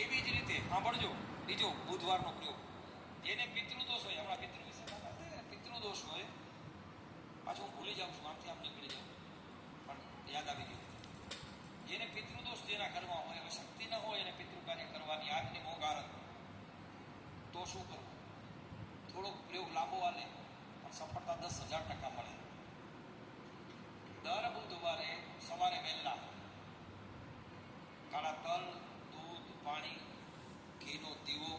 એવી જ રીતે સાંભળજો બીજો બુધવારનો પ્રયોગ. જેને પિતૃદોષ હોય, હમણાં પિતૃ વિશે પિતૃદોષ હોય, પાછું હું ભૂલી જાઉં છું, આમથી આમ નીકળી જાઉં, પણ યાદ આવી ગયું. જેને પિતૃદોષ જેના ઘરમાં હોય, હવે શક્તિ ન હોય એને પિતૃ કાર્ય કરવાની આજની મોંઘારત, તો શું કરવું? થોડોક પ્રયોગ લાંબો હાલે પણ સફળતા 10,000% મળે. દર બુધવારે સવારે વહેલા કાળા તલ, દૂધ, પાણી, ઘીનો દીવો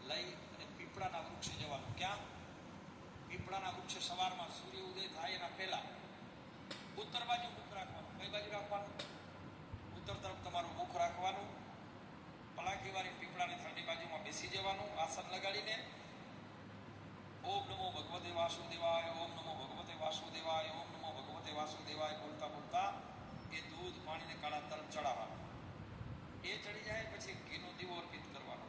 લઈ અને પીપળાના વૃક્ષે જવાનું. ક્યાં? પીપળાના વૃક્ષે સવારમાં સૂર્ય ઉદય થાય એના પહેલા ઉત્તર બાજુ મુખ રાખવાનું. કઈ બાજુ રાખવાનું? ઉત્તર તરફ તમારું મુખ રાખવાનું. પલાખી વાળી પીપળાની થડની બાજુમાં બેસી જવાનું આસન લગાડીને. ઓમ નમો ભગવતે વાસુદેવાય, ઓમ નમો ભગવતે વાસુદેવાય, ઓમ નમો ભગવતે વાસુદેવાય બોલતા બોલતા એ દૂધ, પાણીને કાળા તલ ચડાવવાનું. એ ચડી જાય પછી ઘીનો દીવો અર્પિત કરવાનો.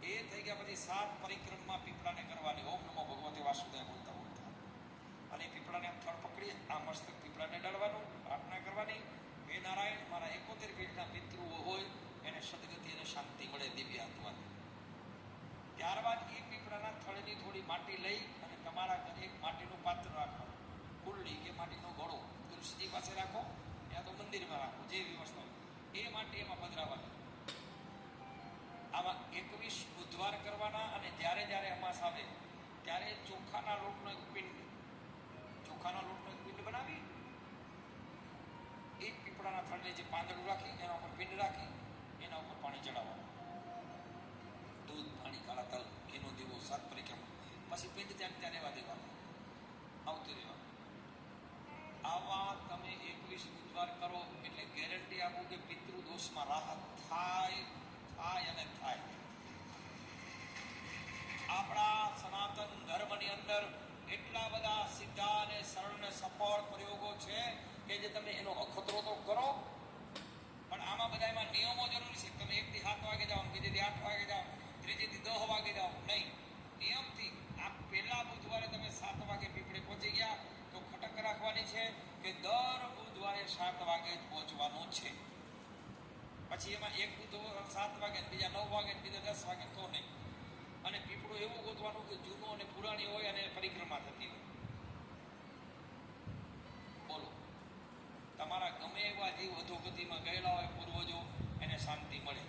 એ થઈ ગયા પછી 7 પરિક્રમા પીપળાને કરવાની. ઓમ નમો ભગવતે વાસુદેવાય બોલતા બોલતા. અને પીપળાને આમ થડ પકડી આ મસ્તક પીપળાને ડાળવાનું, પ્રાર્થના કરવાની. હે નારાયણ, મારા 71 પેઢીના પિતૃઓ હોય એને સદગતિ અને શાંતિ મળે દિવ્ય આત્માને. ત્યારબાદ એ પીપળાના થળની થોડી માટી લઈ અને તમારા ઘરે એક માટીનું પાત્ર રાખો, કુંડળી કે માટીનો ઘડો. તુલસીજી પાસે રાખો, ત્યાં તો મંદિરમાં રાખો, જે વ્યવસ્થા એ માટી એમાં પધરાવવાની. આમાં 21 બુધવાર કરવાના. અને જ્યારે જ્યારે અમાસ આવે ત્યારે ચોખાના લોટનો એક પિંડ બનાવી એ પીપળાના થળને જે પાંદડું રાખી એના ઉપર પિંડ રાખી એના ઉપર પાણી ચડાવવાનું. દૂધ, પાણી, કાળા તલ, ઘીનો દીવો, 7 પરિક્રમા. પછી પિંડ ત્યાં ત્યાં રહેવા દેવાનું, આવતી રહેવાનું. આવા તમે 21 બુધવાર કરો એટલે ગેરંટી આપું કે પિતૃદોષમાં રાહત થાય અને થાય. આપણા સનાતન ધર્મની અંદર એટલા બધા સીધા અને સરળ અને સફળ પ્રયોગો છે કે જે તમે એનો અખતરો તો કરો, પણ આમાં બધા એમાં નિયમો જરૂરી છે. તમે 1 થી 7 વાગે જાઓ, બીજેથી 8 વાગે જાઓ, ત્રીજેથી 10 વાગે જાઓ, નહીં. નિયમથી આ પહેલા બુધવારે તમે 7 વાગે પીપળે પહોંચી ગયા તો ખટક રાખવાની છે કે દર બુધવારે 7 વાગે જ પહોંચવાનું છે. પછી એમાં એક બુધવાર 7 વાગે, બીજા 9 વાગે, બીજા 10 વાગે તો નહીં. અને પીપળું એવું ગોતવાનું કે જૂનું અને પુરાણી હોય અને પરિક્રમા થતી હોય. બોલો, તમારા ગમે એવા જીવ અધોગતિમાં ગયેલા હોય પૂર્વજો, એને શાંતિ મળે.